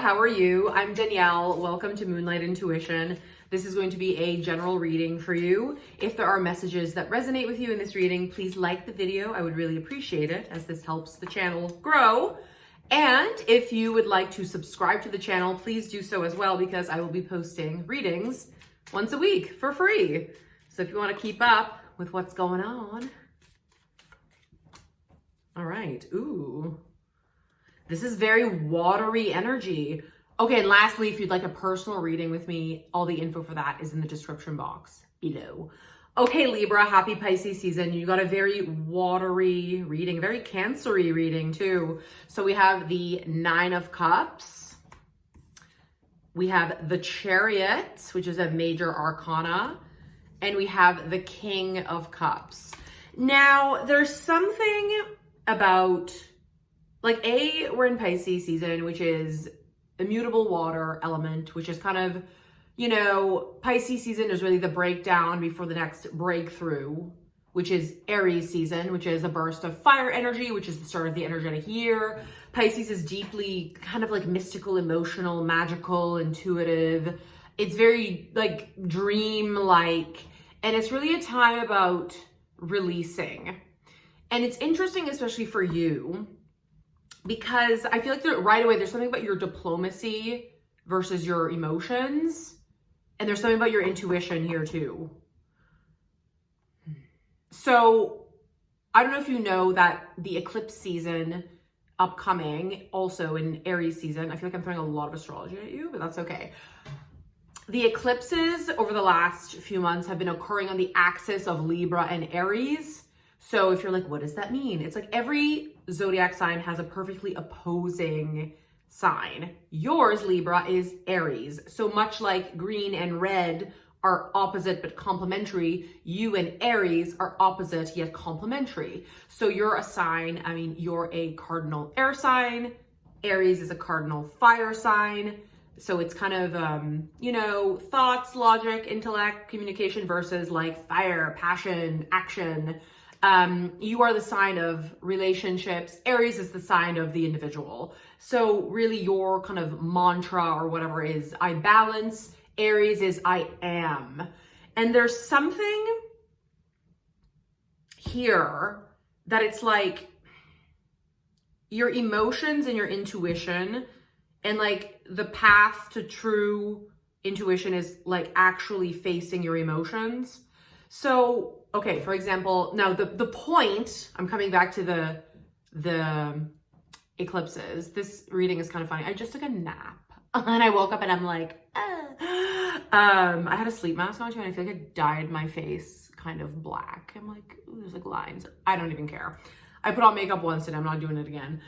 how are you? I'm Danielle. Welcome to Moonlight Intuition. This is going to be a general reading for you. If there are messages that resonate with you in this reading, please like the video. I would really appreciate it as this helps the channel grow. And if you would like to subscribe to the channel, please do so as well because I will be posting readings once a week for free. So if you want to keep up with what's going on. All right. Ooh. This is very watery energy. Okay, and lastly, if you'd like a personal reading with me, all the info for that is in the description box below. Okay, Libra, happy Pisces season. You got a very watery reading, very Cancer-y reading too. So we have the Nine of Cups. We have the Chariot, which is a major arcana. And we have the King of Cups. Now, there's something about... we're in Pisces season, which is immutable water element, which is kind of, Pisces season is really the breakdown before the next breakthrough, which is Aries season, which is a burst of fire energy, which is the start of the energetic year. Pisces is deeply kind of like mystical, emotional, magical, intuitive. It's very dream-like, and it's really a time about releasing. And it's interesting, especially for you, because I feel like right away, there's something about your diplomacy versus your emotions. And there's something about your intuition here too. So I don't know if you know that the eclipse season upcoming, also in Aries season, I feel like I'm throwing a lot of astrology at you, but that's okay. The eclipses over the last few months have been occurring on the axis of Libra and Aries. So if you're like, what does that mean? It's like every zodiac sign has a perfectly opposing sign. Yours, Libra, is Aries. So much like green and red are opposite but complementary, you and Aries are opposite yet complementary. So you're a sign, you're a cardinal air sign. Aries is a cardinal fire sign. So it's kind of, thoughts, logic, intellect, communication versus like fire, passion, action. You are the sign of relationships. Aries is the sign of the individual. So really your kind of mantra or whatever is I balance. Aries is I am. And there's something here that it's like your emotions and your intuition and like the path to true intuition is like actually facing your emotions. So, okay, for example, now the point, I'm coming back to the eclipses. This reading is kind of funny. I just took a nap and I woke up and I'm like, I had a sleep mask on too and I feel like I dyed my face kind of black. I'm like, ooh, there's like lines. I don't even care. I put on makeup once and I'm not doing it again.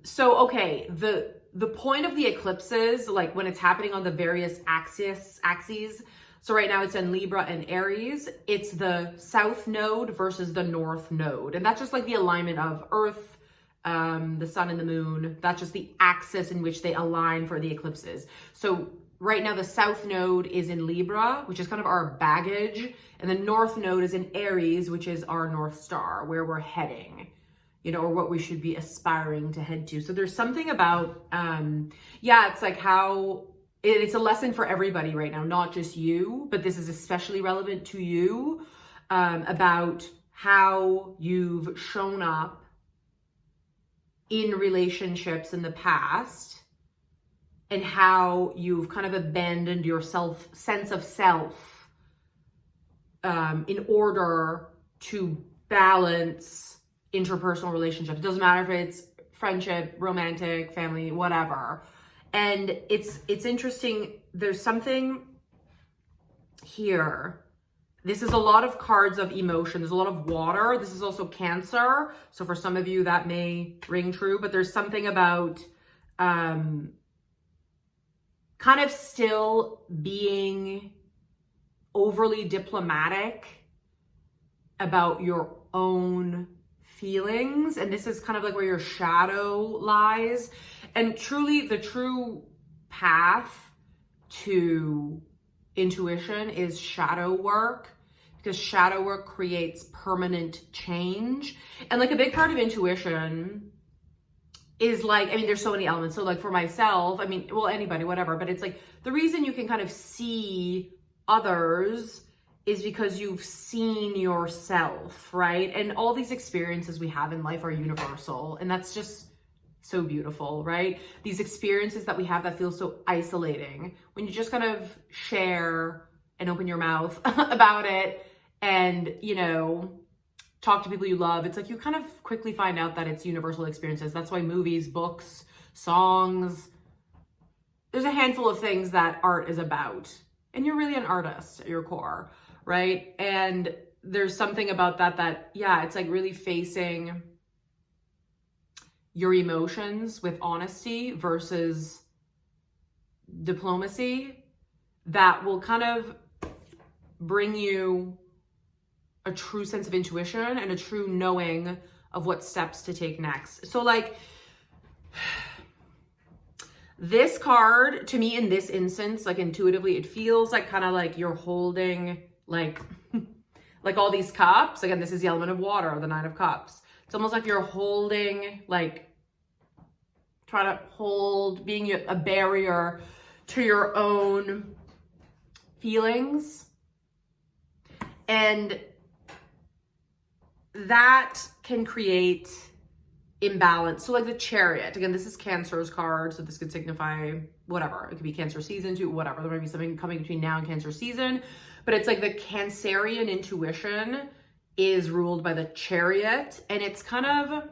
So, okay, the point of the eclipses, like when it's happening on the various axes, so right now it's in Libra and Aries. It's the south node versus the north node. And that's just like the alignment of Earth, the sun and the moon. That's just the axis in which they align for the eclipses. So right now the south node is in Libra, which is kind of our baggage. And the north node is in Aries, which is our North Star, where we're heading, or what we should be aspiring to head to. So there's something about, it's like how... It's a lesson for everybody right now, not just you, but this is especially relevant to you, about how you've shown up in relationships in the past and how you've kind of abandoned your sense of self in order to balance interpersonal relationships. It doesn't matter if it's friendship, romantic, family, whatever. And it's interesting. There's something here. This is a lot of cards of emotion. There's a lot of water. This is also Cancer. So for some of you that may ring true, but there's something about kind of still being overly diplomatic about your own feelings. And this is kind of like where your shadow lies. And truly, the true path to intuition is shadow work, because shadow work creates permanent change. And like a big part of intuition is like, I mean, there's so many elements. So like for myself, I mean, well, anybody, whatever, but it's like the reason you can kind of see others is because you've seen yourself, right? And all these experiences we have in life are universal. And that's just so beautiful, right? These experiences that we have that feel so isolating, when you just kind of share and open your mouth about it and, you know, talk to people you love, it's like you kind of quickly find out that it's universal experiences. That's why movies, books, songs, there's a handful of things that art is about. And you're really an artist at your core, right? And there's something about that, yeah, it's like really facing your emotions with honesty versus diplomacy that will kind of bring you a true sense of intuition and a true knowing of what steps to take next. So like this card to me in this instance, like intuitively, it feels like kind of like you're holding like all these cups. Again, this is the element of water, the Nine of Cups. It's almost like you're holding, like trying to hold, being a barrier to your own feelings. And that can create imbalance. So like the Chariot, again, this is Cancer's card, so this could signify whatever. It could be Cancer season too, whatever. There might be something coming between now and Cancer season, but it's like the Cancerian intuition is ruled by the Chariot, and it's kind of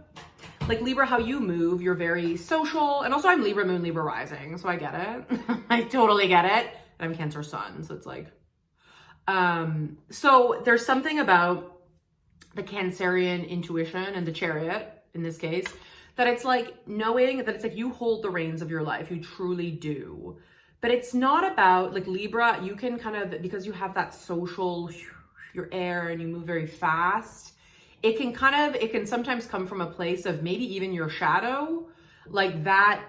like Libra, how you move, you're very social. And also I'm Libra moon, Libra rising, so I get it. I totally get it. And I'm Cancer sun, so it's like, so there's something about the Cancerian intuition and the Chariot in this case, that it's like knowing that it's like you hold the reins of your life, you truly do. But it's not about like Libra, you can kind of, because you have that social, your air and you move very fast, it can sometimes come from a place of maybe even your shadow, like that,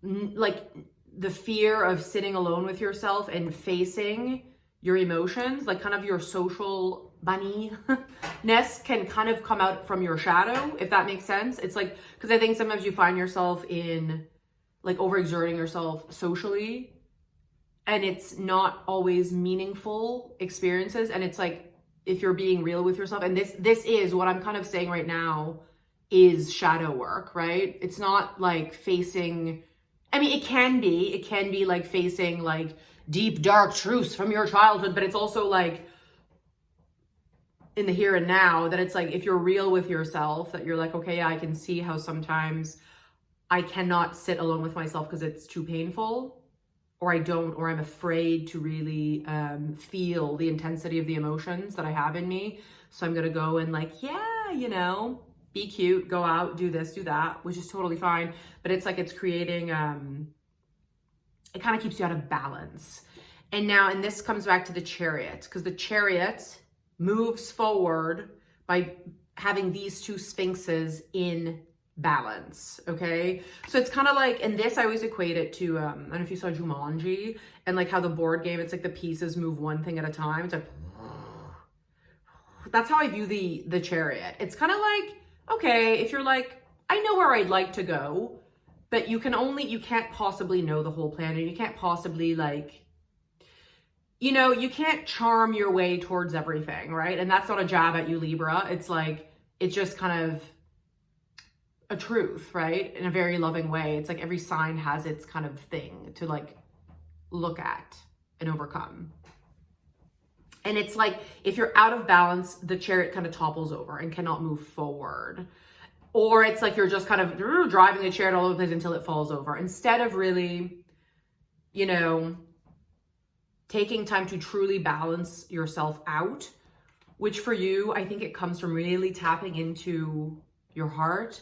like the fear of sitting alone with yourself and facing your emotions, like kind of your social bunny-ness can kind of come out from your shadow, if that makes sense. It's like, because I think sometimes you find yourself in like overexerting yourself socially, and it's not always meaningful experiences. And it's like, if you're being real with yourself, and this is what I'm kind of saying right now is shadow work, right? It's not like facing, I mean, it can be like facing like deep, dark truths from your childhood, but it's also like in the here and now, that it's like, if you're real with yourself, that you're like, okay, yeah, I can see how sometimes I cannot sit alone with myself because it's too painful, or I'm afraid to really feel the intensity of the emotions that I have in me. So I'm going to go and like, yeah, you know, be cute, go out, do this, do that, which is totally fine. But it's like, it's creating, it kind of keeps you out of balance. And this comes back to the Chariot, because the Chariot moves forward by having these two sphinxes in balance, okay? So it's kind of like, and this I always equate it to, I don't know if you saw Jumanji, and like how the board game, it's like the pieces move one thing at a time. It's like, that's how I view the Chariot. It's kind of like, okay, if you're like, I know where I'd like to go, but you can't possibly know the whole plan, and you can't possibly like, you know, you can't charm your way towards everything, right? And that's not a jab at you, Libra. It's like, it's just kind of a truth, right? In a very loving way. It's like every sign has its kind of thing to like look at and overcome. And it's like, if you're out of balance, the Chariot kind of topples over and cannot move forward. Or it's like you're just kind of driving the Chariot all over the place until it falls over. Instead of really, you know, taking time to truly balance yourself out, which for you, I think it comes from really tapping into your heart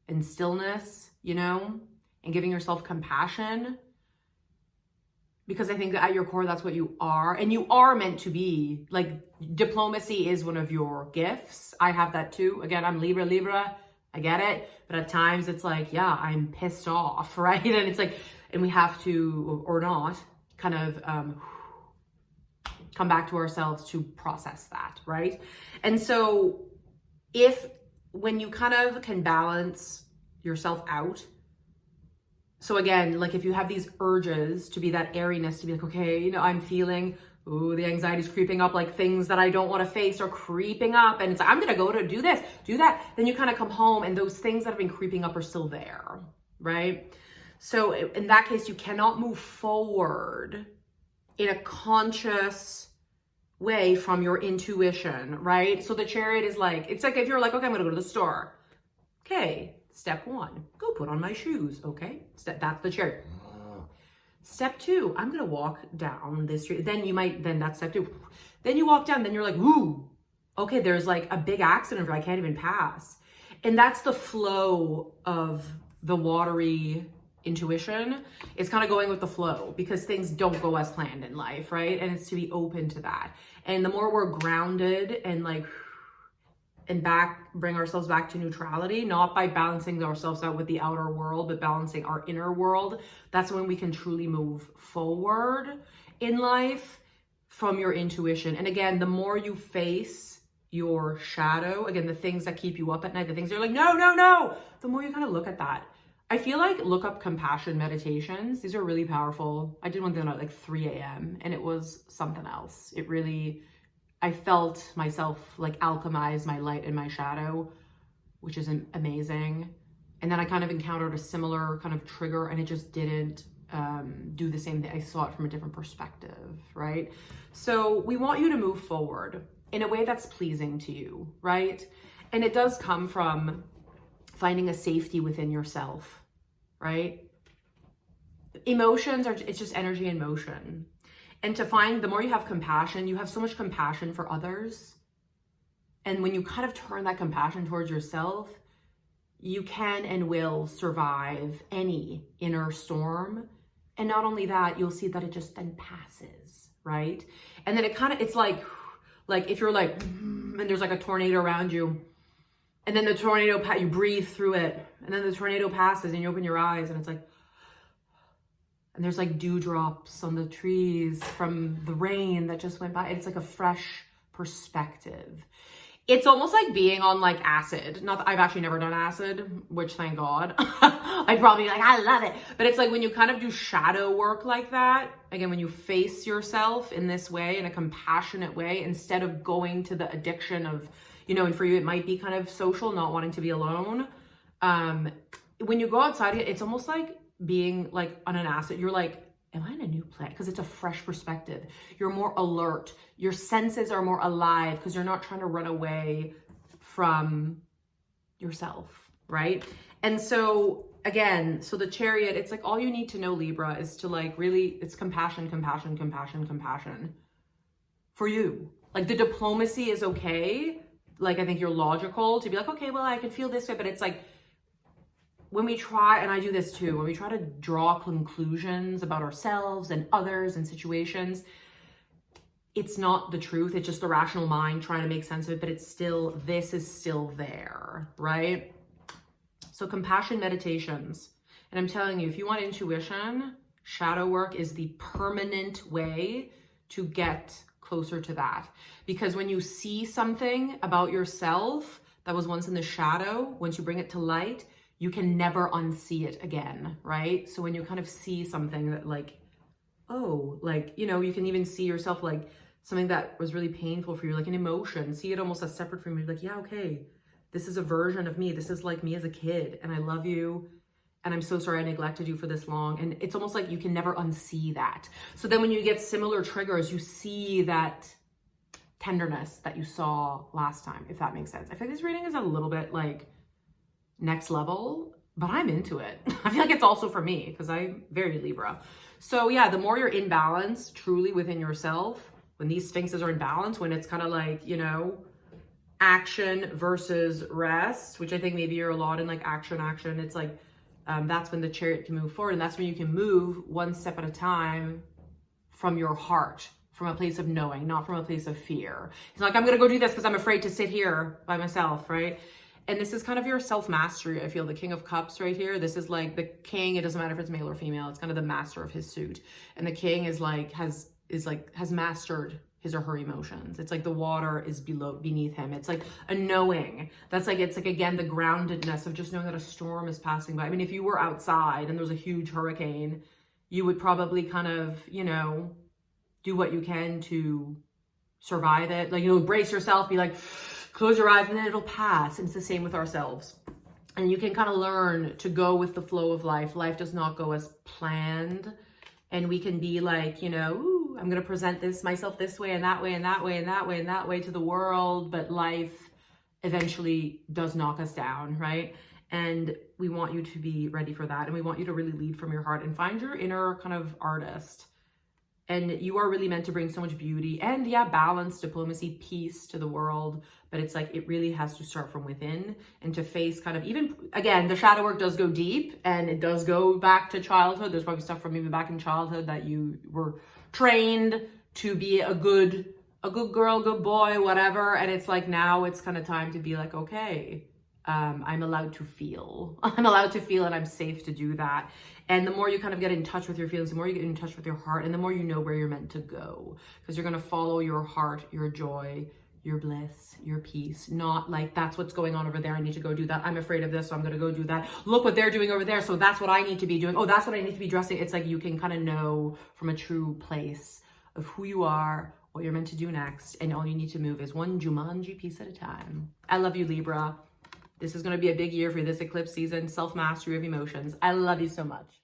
and stillness, you know, and giving yourself compassion. Because I think that at your core, that's what you are. And you are meant to be. Like, diplomacy is one of your gifts. I have that too. Again, I'm Libra. I get it. But at times it's like, yeah, I'm pissed off, right? And it's like, and we have to, or not, kind of come back to ourselves to process that, right? And so when you kind of can balance yourself out. So again, like if you have these urges to be that airiness, to be like, okay, you know, I'm feeling, ooh, the anxiety's creeping up, like things that I don't want to face are creeping up. And it's like, I'm going to go to do this, do that. Then you kind of come home and those things that have been creeping up are still there, right? So in that case, you cannot move forward in a conscious way from your intuition, right? So the Chariot is like, it's like if you're like, okay, I'm going to go to the store. Okay. Step 1, go put on my shoes. Okay. That's the Chariot. Step 2, I'm going to walk down this street. Then that's step 2. Then you walk down, then you're like, woo, okay, there's like a big accident where I can't even pass. And that's the flow of the watery intuition. It's kind of going with the flow because things don't go as planned in life, right? And it's to be open to that. And the more we're grounded and like, bring ourselves back to neutrality, not by balancing ourselves out with the outer world, but balancing our inner world. That's when we can truly move forward in life from your intuition. And again, the more you face your shadow, again, the things that keep you up at night, the things you're like, no, the more you kind of look at that. I feel like look up compassion meditations. These are really powerful. I did one at like 3 a.m. and it was something else. It really, I felt myself like alchemize my light and my shadow, which is amazing. And then I kind of encountered a similar kind of trigger and it just didn't do the same thing. I saw it from a different perspective, right? So we want you to move forward in a way that's pleasing to you, right? And it does come from finding a safety within yourself, right? Emotions it's just energy in motion. And to find, the more you have compassion, you have so much compassion for others. And when you kind of turn that compassion towards yourself, you can and will survive any inner storm. And not only that, you'll see that it just then passes, right? And then it's like if you're like, and there's like a tornado around you, and then the tornado, you breathe through it, and then the tornado passes and you open your eyes and it's like, and there's like dewdrops on the trees from the rain that just went by. It's like a fresh perspective. It's almost like being on like acid. Not that I've actually never done acid, which thank God. I'd probably be like, I love it. But it's like when you kind of do shadow work like that, again, when you face yourself in this way, in a compassionate way, instead of going to the addiction of, you know, and for you, it might be kind of social, not wanting to be alone. When you go outside, it's almost like being like on an acid. You're like, am I in a new planet? Because it's a fresh perspective. You're more alert. Your senses are more alive because you're not trying to run away from yourself, right? And so again, so the Chariot, it's like all you need to know, Libra, is to like really, it's compassion, compassion, compassion, compassion for you. Like the diplomacy is okay. Like I think you're logical to be like, okay, well, I can feel this way, but it's like, when we try, and I do this too, when we try to draw conclusions about ourselves and others and situations, it's not the truth. It's just the rational mind trying to make sense of it, but it's still, this is still there, right? So compassion meditations. And I'm telling you, if you want intuition, shadow work is the permanent way to get closer to that. Because when you see something about yourself that was once in the shadow, once you bring it to light, you can never unsee it again, right? So when you kind of see something that like, oh, like, you know, you can even see yourself like something that was really painful for you, like an emotion, see it almost as separate from you, like, yeah, okay, this is a version of me. This is like me as a kid and I love you. And I'm so sorry I neglected you for this long. And it's almost like you can never unsee that. So then when you get similar triggers, you see that tenderness that you saw last time, if that makes sense. I think this reading is a little bit like next level, but I'm into it. I feel like it's also for me because I'm very Libra. So yeah, the more you're in balance truly within yourself, when these sphinxes are in balance, when it's kind of like, you know, action versus rest, which I think maybe you're a lot in like action. It's like, that's when the Chariot can move forward. And that's when you can move one step at a time from your heart, from a place of knowing, not from a place of fear. It's not like, I'm going to go do this because I'm afraid to sit here by myself, right? And this is kind of your self-mastery. I feel the King of Cups right here. This is like the king. It doesn't matter if it's male or female. It's kind of the master of his suit. And the king is like, has mastered his or her emotions. It's like the water is beneath him. It's like a knowing. It's like, again, the groundedness of just knowing that a storm is passing by. I mean, if you were outside and there was a huge hurricane, you would probably kind of, you know, do what you can to survive it. Like, you know, brace yourself, be like, close your eyes, and then it'll pass. And it's the same with ourselves. And you can kind of learn to go with the flow of life. Life does not go as planned. And we can be like, you know, ooh, I'm going to present myself this way and that way and that way and that way and that way to the world. But life eventually does knock us down, right? And we want you to be ready for that. And we want you to really lead from your heart and find your inner kind of artist. And you are really meant to bring so much beauty and, yeah, balance, diplomacy, peace to the world. But it's like, it really has to start from within and to face kind of, even, again, the shadow work does go deep and it does go back to childhood. There's probably stuff from even back in childhood that you were trained to be a good girl, good boy, whatever. And it's like, now it's kind of time to be like, okay, I'm allowed to feel. I'm allowed to feel, and I'm safe to do that. And the more you kind of get in touch with your feelings, the more you get in touch with your heart, and the more you know where you're meant to go, because you're going to follow your heart, your joy, your bliss, your peace. Not like, that's what's going on over there, I need to go do that. I'm afraid of this, so I'm going to go do that. Look what they're doing over there, so that's what I need to be doing. Oh, that's what I need to be dressing. It's like, you can kind of know from a true place of who you are, what you're meant to do next, and all you need to move is one Jumanji piece at a time. I love you, Libra. This is going to be a big year for you, this eclipse season, self-mastery of emotions. I love you so much.